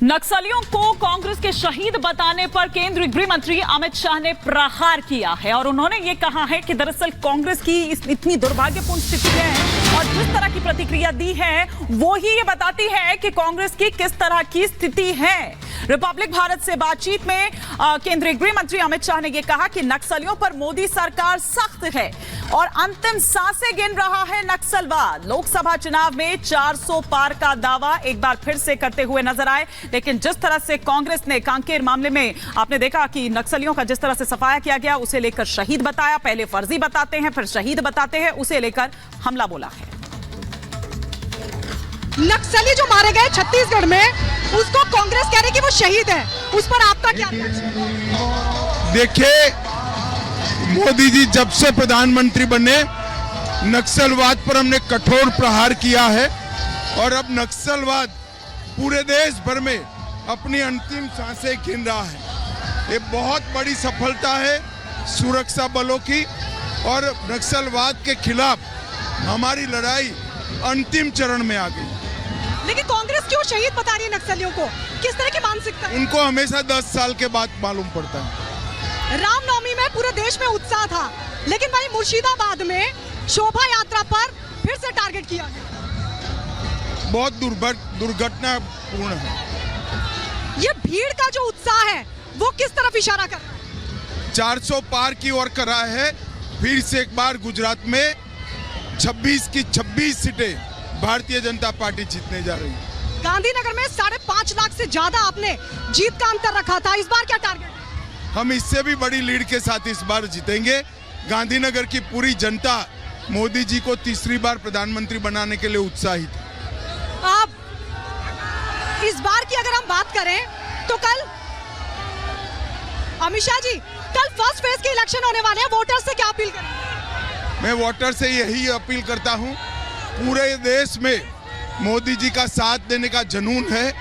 नक्सलियों को कांग्रेस के शहीद बताने पर केंद्रीय गृह मंत्री अमित शाह ने प्रहार किया है और उन्होंने ये कहा है कि दरअसल कांग्रेस की इतनी दुर्भाग्यपूर्ण स्थिति है और जिस तरह की प्रतिक्रिया दी है वो ही ये बताती है कि कांग्रेस की किस तरह की स्थिति है। रिपब्लिक भारत से बातचीत में केंद्रीय गृह मंत्री अमित शाह ने यह कहा कि नक्सलियों पर मोदी सरकार सख्त है और अंतिम सांसें गिन रहा है नक्सलवाद। लोकसभा चुनाव में 400 पार का दावा एक बार फिर से करते हुए नजर आए, लेकिन जिस तरह से कांग्रेस ने कांकेर मामले में आपने देखा कि नक्सलियों का जिस तरह से सफाया किया गया, उसे लेकर शहीद बताया, पहले फर्जी बताते हैं फिर शहीद बताते हैं, उसे लेकर हमला बोला है। नक्सली जो मारे गए छत्तीसगढ़ में, उसको कांग्रेस कह रही कि वो शहीद है, उस पर आपका क्या? देखिए, मोदी जी जब से प्रधानमंत्री बने नक्सलवाद पर हमने कठोर प्रहार किया है और अब नक्सलवाद पूरे देश भर में अपनी अंतिम सांसें गिन रहा है। ये बहुत बड़ी सफलता है सुरक्षा बलों की और नक्सलवाद के खिलाफ हमारी लड़ाई अंतिम चरण में आ गई। लेकिन कांग्रेस क्यों शहीद बता रही है नक्सलियों को? किस तरह की मानसिकता? उनको हमेशा 10 साल के बाद मालूम पड़ता है। रामनवमी में पूरे देश में उत्साह था, लेकिन वहीं मुर्शिदाबाद में शोभा यात्रा पर फिर से टारगेट किया गया। बहुत दुर्घटनापूर्ण है। ये भीड़ का जो उत्साह है वो किस तरफ इशारा कर रहा है? 400 पार की ओर कर रहा है। फिर से एक बार गुजरात में 26 की 26 सीटें भारतीय जनता पार्टी जीतने जा रही है। गांधीनगर में 5.5 लाख से ज्यादा आपने जीत का अंतर रखा था, इस बार क्या टारगेट? हम इससे भी बड़ी लीड के साथ इस बार जीतेंगे। गांधीनगर की पूरी जनता मोदी जी को तीसरी बार प्रधानमंत्री बनाने के लिए उत्साहित है। आप इस बार की अगर हम बात करें तो कल अमित शाह जी कल फर्स्ट फेज के इलेक्शन होने वाले हैं, वोटर से क्या अपील करेंगे? मैं वोटर से यही अपील करता हूं, पूरे देश में मोदी जी का साथ देने का जुनून है।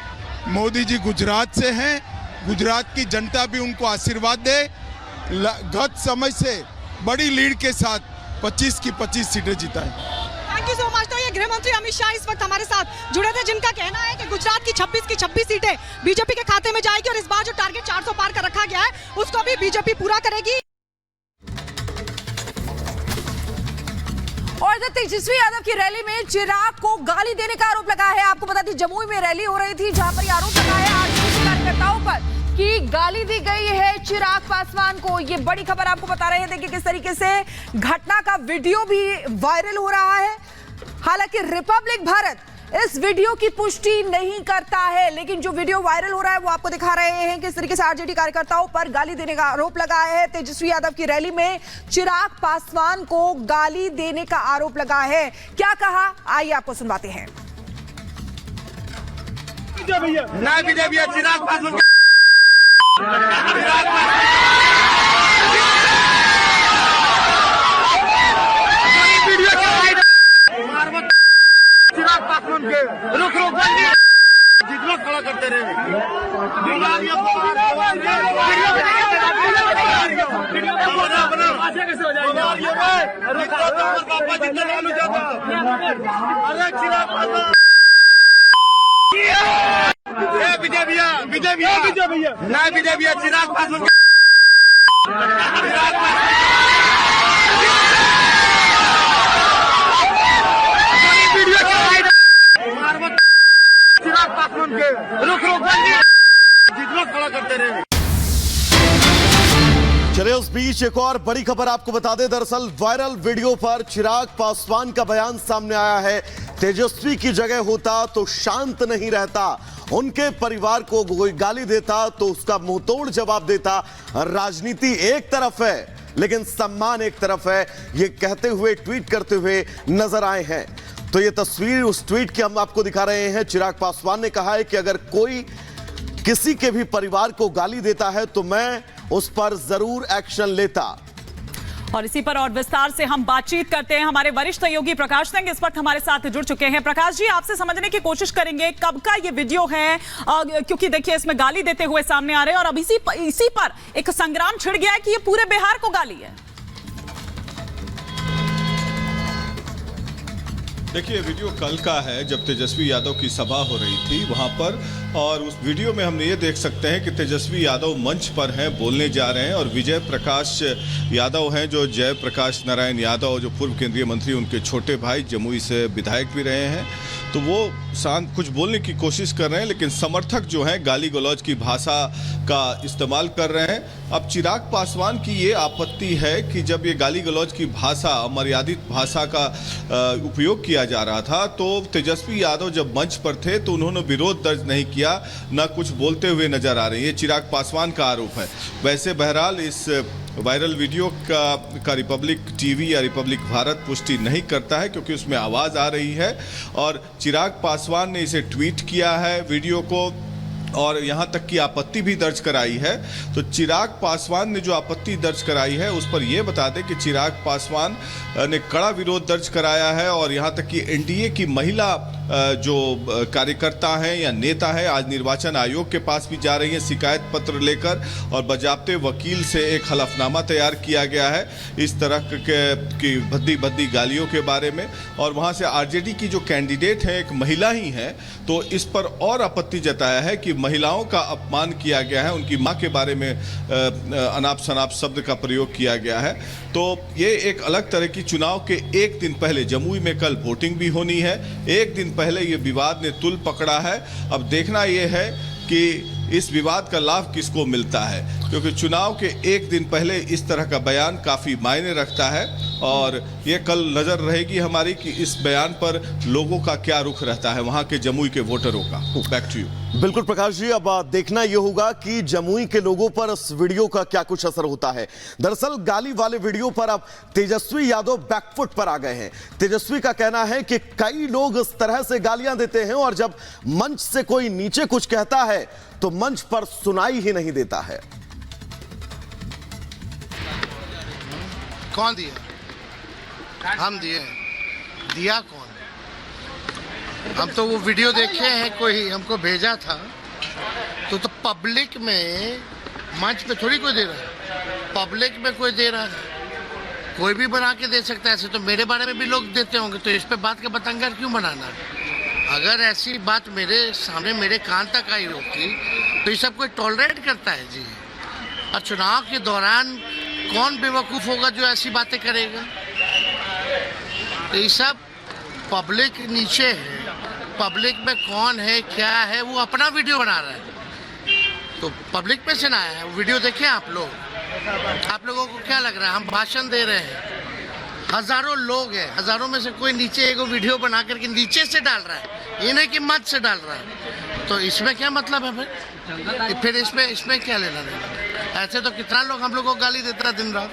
मोदी जी गुजरात से हैं, गुजरात की जनता भी उनको आशीर्वाद दे। गत समय से बड़ी लीड के साथ 25 की 25 सीटें जिताएं। Thank you so much. तो ये गृह मंत्री अमित शाह इस वक्त हमारे साथ जुड़े थे, जिनका कहना है कि गुजरात की 26 की 26 सीटें बीजेपी के खाते में जाएगी और इस बार जो टारगेट 400 पार का रखा गया है उसको भी बीजेपी पूरा करेगी। और तेजस्वी यादव की रैली में चिराग को गाली देने का आरोप लगा है। आपको बता दें जमुई में रैली हो रही थी जहां पर आरोप लगा है आरजेडी कार्यकर्ताओं पर कि गाली दी गई है चिराग पासवान को। ये बड़ी खबर आपको बता रहे हैं। देखिए किस तरीके से घटना का वीडियो भी वायरल हो रहा है। हालांकि रिपब्लिक भारत इस वीडियो की पुष्टि नहीं करता है, लेकिन जो वीडियो वायरल हो रहा है वो आपको दिखा रहे हैं किस तरीके से आरजेडी कार्यकर्ताओं पर गाली देने का आरोप लगा है। तेजस्वी यादव की रैली में चिराग पासवान को गाली देने का आरोप लगा है। क्या कहा, आइए आपको सुनवाते हैं। भैया चिराग पासवान के रुक जितना खड़ा करते रहे विजय भैया चिराग पासवान चिराग पासवान के रुक जितना खड़ा करते रहे। चलिए उस बीच एक और बड़ी खबर आपको बता दें। दरअसल वायरल वीडियो पर चिराग पासवान का बयान सामने आया है। तेजस्वी की जगह होता तो शांत नहीं रहता, उनके परिवार को कोई गाली देता तो उसका मुंहतोड़ जवाब देता। राजनीति एक तरफ है लेकिन सम्मान एक तरफ है, ये कहते हुए ट्वीट करते हुए नजर आए हैं। तो ये तस्वीर उस ट्वीट की हम आपको दिखा रहे हैं। चिराग पासवान ने कहा है कि अगर कोई किसी के भी परिवार को गाली देता है तो मैं उस पर जरूर एक्शन लेता। और इसी पर और विस्तार से हम बातचीत करते हैं। हमारे वरिष्ठ सहयोगी प्रकाश सिंह इस वक्त हमारे साथ जुड़ चुके हैं। प्रकाश जी, आपसे समझने की कोशिश करेंगे कब का ये वीडियो है, क्योंकि देखिए इसमें गाली देते हुए सामने आ रहे हैं और अब इसी पर एक संग्राम छिड़ गया है कि ये पूरे बिहार को गाली है। देखिए, वीडियो कल का है जब तेजस्वी यादव की सभा हो रही थी वहां पर, और उस वीडियो में हम ये देख सकते हैं कि तेजस्वी यादव मंच पर हैं, बोलने जा रहे हैं, और विजय प्रकाश यादव हैं जो जयप्रकाश नारायण यादव जो पूर्व केंद्रीय मंत्री, उनके छोटे भाई, जमुई से विधायक भी रहे हैं। तो वो शांत कुछ बोलने की कोशिश कर रहे हैं, लेकिन समर्थक जो हैं गाली गलौज की भाषा का इस्तेमाल कर रहे हैं। अब चिराग पासवान की ये आपत्ति है कि जब ये गाली गलौज की भाषा, अमर्यादित भाषा का उपयोग किया जा रहा था, तो तेजस्वी यादव जब मंच पर थे तो उन्होंने विरोध दर्ज नहीं किया, न कुछ बोलते हुए नजर आ रहे हैं। ये चिराग पासवान का आरोप है। वैसे बहरहाल इस वायरल वीडियो का रिपब्लिक टीवी या रिपब्लिक भारत पुष्टि नहीं करता है, क्योंकि उसमें आवाज़ आ रही है, और चिराग पासवान ने इसे ट्वीट किया है वीडियो को, और यहाँ तक की आपत्ति भी दर्ज कराई है। तो चिराग पासवान ने जो आपत्ति दर्ज कराई है उस पर यह बता दें कि चिराग पासवान ने कड़ा विरोध दर्ज कराया है, और यहाँ तक कि एनडीए की महिला जो कार्यकर्ता हैं या नेता है, आज निर्वाचन आयोग के पास भी जा रही है शिकायत पत्र लेकर, और बजाप्ते वकील से एक हलफनामा तैयार किया गया है इस तरह की भद्दी गालियों के बारे में। और वहाँ से आरजेडी की जो कैंडिडेट है एक महिला ही है, तो इस पर और आपत्ति जताया है कि महिलाओं का अपमान किया गया है, उनकी मां के बारे में अनाप शनाप शब्द का प्रयोग किया गया है। तो ये एक अलग तरह की चुनाव के एक दिन पहले, जमुई में कल वोटिंग भी होनी है, एक दिन पहले ये विवाद ने तुल पकड़ा है। अब देखना ये है कि इस विवाद का लाभ किसको मिलता है, क्योंकि चुनाव के एक दिन पहले इस तरह का बयान काफ़ी मायने रखता है, और ये कल नज़र रहेगी हमारी कि इस बयान पर लोगों का क्या रुख रहता है, वहाँ के जमुई के वोटरों का। Back to you. बिल्कुल प्रकाश जी, अब देखना यह होगा कि जमुई के लोगों पर इस वीडियो का क्या कुछ असर होता है। दरअसल गाली वाले वीडियो पर अब तेजस्वी यादव बैकफुट पर आ गए हैं। तेजस्वी का कहना है कि कई लोग इस तरह से गालियां देते हैं, और जब मंच से कोई नीचे कुछ कहता है तो मंच पर सुनाई ही नहीं देता है। कौन दिया? हम दिए। दिया कौन? हम तो वो वीडियो देखे हैं, कोई हमको भेजा था, तो पब्लिक में, मंच पे थोड़ी कोई दे रहा है, पब्लिक में कोई दे रहा है। कोई भी बना के दे सकता है। ऐसे तो मेरे बारे में भी लोग देते होंगे, तो इस पे बात का बतंगड़ क्यों बनाना? अगर ऐसी बात मेरे सामने, मेरे कान तक आई होती, तो ये सब कोई टॉलरेट करता है जी। और चुनाव के दौरान कौन बेवकूफ़ होगा जो ऐसी बातें करेगा? तो ये सब पब्लिक नीचे है, पब्लिक में कौन है क्या है, वो अपना वीडियो बना रहा है, तो पब्लिक में से ना आया है। वीडियो देखें आप लोग, आप लोगों को क्या लग रहा है हम भाषण दे रहे हैं? हजारों लोग हैं, हजारों में से कोई नीचे एक वीडियो बना करके नीचे से डाल रहा है, ये नहीं कि मत से डाल रहा है, तो इसमें क्या मतलब है फिर इसमें क्या लेना देना? ऐसे तो कितना लोग हम लोग को गाली देता है दिन रात।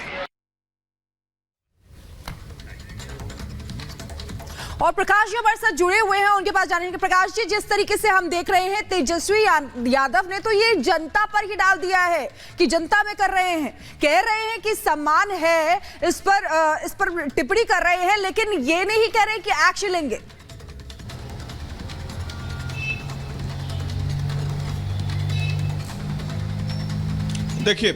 और प्रकाश जी हमारे साथ जुड़े हुए हैं, उनके पास जानेंगे। प्रकाश जी, जिस तरीके से हम देख रहे हैं, तेजस्वी यादव ने तो ये जनता पर ही डाल दिया है कि जनता में कर रहे हैं, कह रहे हैं कि सम्मान है, इस पर टिप्पणी कर रहे हैं, लेकिन ये नहीं कह रहे कि एक्शन लेंगे। देखिए,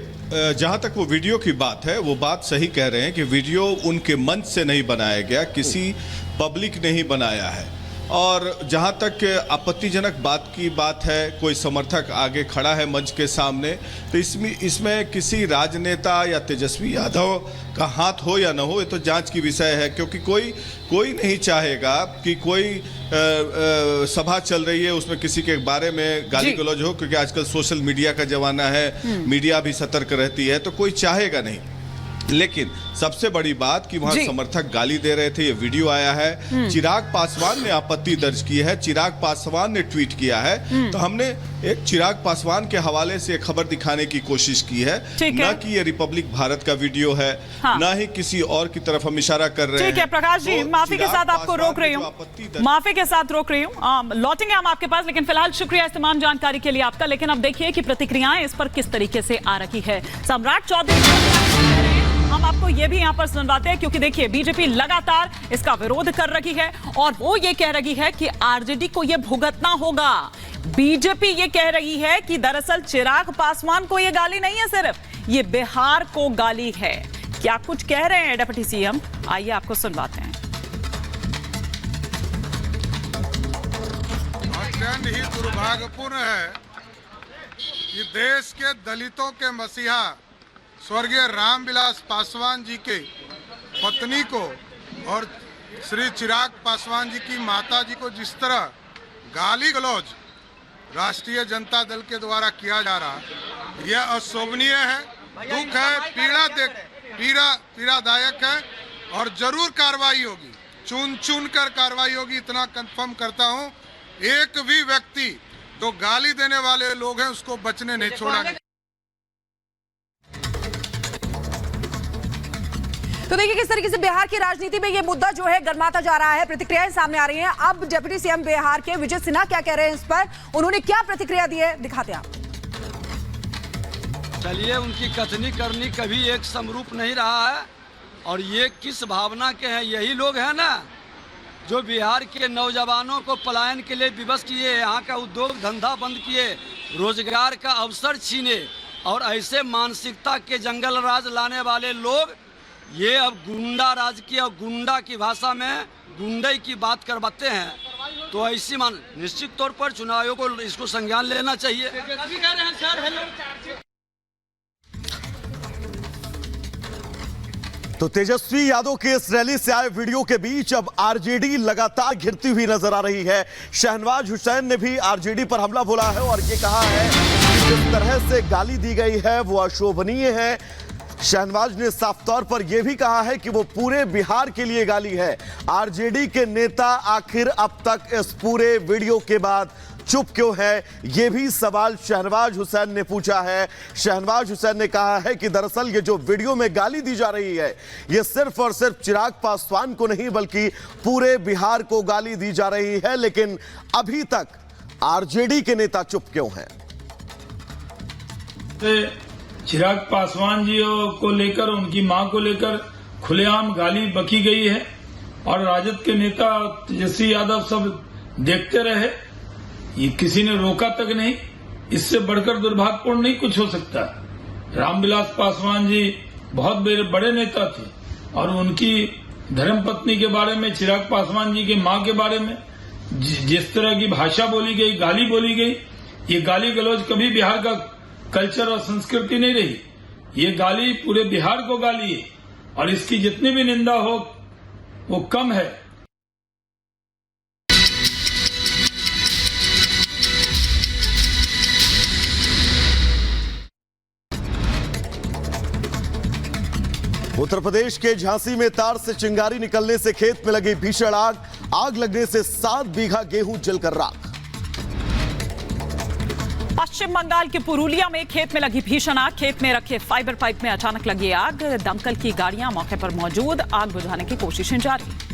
जहां तक वो वीडियो की बात है, वो बात सही कह रहे हैं कि वीडियो उनके मंच से नहीं बनाया गया, किसी पब्लिक ने ही बनाया है। और जहां तक आपत्तिजनक बात की बात है, कोई समर्थक आगे खड़ा है मंच के सामने, तो इसमें किसी राजनेता या तेजस्वी यादव का हाथ हो या न हो, ये तो जांच की विषय है, क्योंकि कोई नहीं चाहेगा कि कोई सभा चल रही है उसमें किसी के बारे में गाली गलौज हो, क्योंकि आजकल सोशल मीडिया का जमाना है, मीडिया भी सतर्क रहती है, तो कोई चाहेगा नहीं। लेकिन सबसे बड़ी बात कि वहां समर्थक गाली दे रहे थे, ये वीडियो आया है, चिराग पासवान ने आपत्ति दर्ज की है, चिराग पासवान ने ट्वीट किया है, तो हमने एक चिराग पासवान के हवाले से एक खबर दिखाने की कोशिश की है, न कि ये रिपब्लिक भारत का वीडियो है, न ही किसी और की तरफ हम इशारा कर रहे हैं। ठीक है प्रकाश जी, माफी के साथ आपको रोक रही हूँ, माफी के साथ रोक रही हूँ, लौटेंगे हम आपके पास, लेकिन फिलहाल शुक्रिया इस तमाम जानकारी के लिए आपका। लेकिन अब देखिए कि प्रतिक्रियाएं इस पर किस तरीके से आ रही है। सम्राट चौधरी, हम आपको ये भी यहां पर सुनवाते हैं, क्योंकि देखिए बीजेपी लगातार इसका विरोध कर रही है, और वो ये कह रही है कि आरजेडी को ये भुगतना होगा। बीजेपी ये कह रही है कि दरअसल चिराग पासवान को ये गाली नहीं है, सिर्फ ये बिहार को गाली है। क्या कुछ कह रहे हैं डिप्टी सीएम, आइए आपको सुनवाते हैं। अत्यंत ही दुर्भाग्यपूर्ण है कि देश के दलितों के मसीहा स्वर्गीय रामविलास पासवान जी के पत्नी को और श्री चिराग पासवान जी की माता जी को जिस तरह गाली गलौज राष्ट्रीय जनता दल के द्वारा किया जा रहा, यह अशोभनीय है, दुख है, पीड़ादायक है और जरूर कार्रवाई होगी, चुन कर कार्रवाई होगी, इतना कंफर्म करता हूं। एक भी व्यक्ति तो गाली देने वाले लोग हैं उसको बचने नहीं छोड़ेंगे। तो देखिए किस तरीके से बिहार की राजनीति में ये मुद्दा जो है गरमाता जा रहा है, प्रतिक्रियाएं सामने आ रही हैं। अब डिप्टी सीएम बिहार के विजय सिन्हा क्या कह रहे हैं इस पर, उन्होंने क्या प्रतिक्रिया दी है, दिखाते हैं आप। चलिए, उनकी कथनी करनी कभी एक समरूप नहीं रहा है और ये किस भावना के हैं, यही लोग हैं ना जो बिहार के नौजवानों को पलायन के लिए विवश किए, यहाँ का उद्योग धंधा बंद किए, रोजगार का अवसर छीने और ऐसे मानसिकता के जंगल राज लाने वाले लोग ये अब गुंडा राज की और गुंडा की भाषा में गुंडई की बात करवाते हैं। तो ऐसी निश्चित तौर पर चुनाव आयोग को इसको संज्ञान लेना चाहिए। तो तेजस्वी यादव के इस रैली से आए वीडियो के बीच अब आरजेडी लगातार घिरती हुई नजर आ रही है। शहनवाज हुसैन ने भी आरजेडी पर हमला बोला है और ये कहा है कि जिस तरह से गाली दी गई है वो अशोभनीय है। शहनवाज ने साफ तौर पर यह भी कहा है कि वो पूरे बिहार के लिए गाली है। आरजेडी के नेता आखिर अब तक इस पूरे वीडियो के बाद चुप क्यों है, यह भी सवाल शहनवाज हुसैन ने पूछा है। शहनवाज हुसैन ने कहा है कि दरअसल ये जो वीडियो में गाली दी जा रही है ये सिर्फ और सिर्फ चिराग पासवान को नहीं बल्कि पूरे बिहार को गाली दी जा रही है। लेकिन अभी तक आरजेडी के नेता चुप क्यों हैं? चिराग पासवान जी को लेकर, उनकी मां को लेकर खुलेआम गाली बकी गई है और राजद के नेता तेजस्वी यादव सब देखते रहे, ये किसी ने रोका तक नहीं। इससे बढ़कर दुर्भाग्यपूर्ण नहीं कुछ हो सकता। रामविलास पासवान जी बहुत बड़े नेता थे और उनकी धर्मपत्नी के बारे में, चिराग पासवान जी के मां के बारे में जिस तरह की भाषा बोली गई, गाली बोली गई, ये गाली गलौज कभी बिहार का कल्चर और संस्कृति नहीं रही। ये गाली पूरे बिहार को गाली है और इसकी जितनी भी निंदा हो वो कम है। उत्तर प्रदेश के झांसी में तार से चिंगारी निकलने से खेत में लगी भीषण आग लगने से 7 बीघा गेहूं जलकर राख। पश्चिम बंगाल के पुरुलिया में खेत में लगी भीषण आग, खेत में रखे फाइबर पाइप में अचानक लगी आग, दमकल की गाड़ियां मौके पर मौजूद, आग बुझाने की कोशिशें जारी।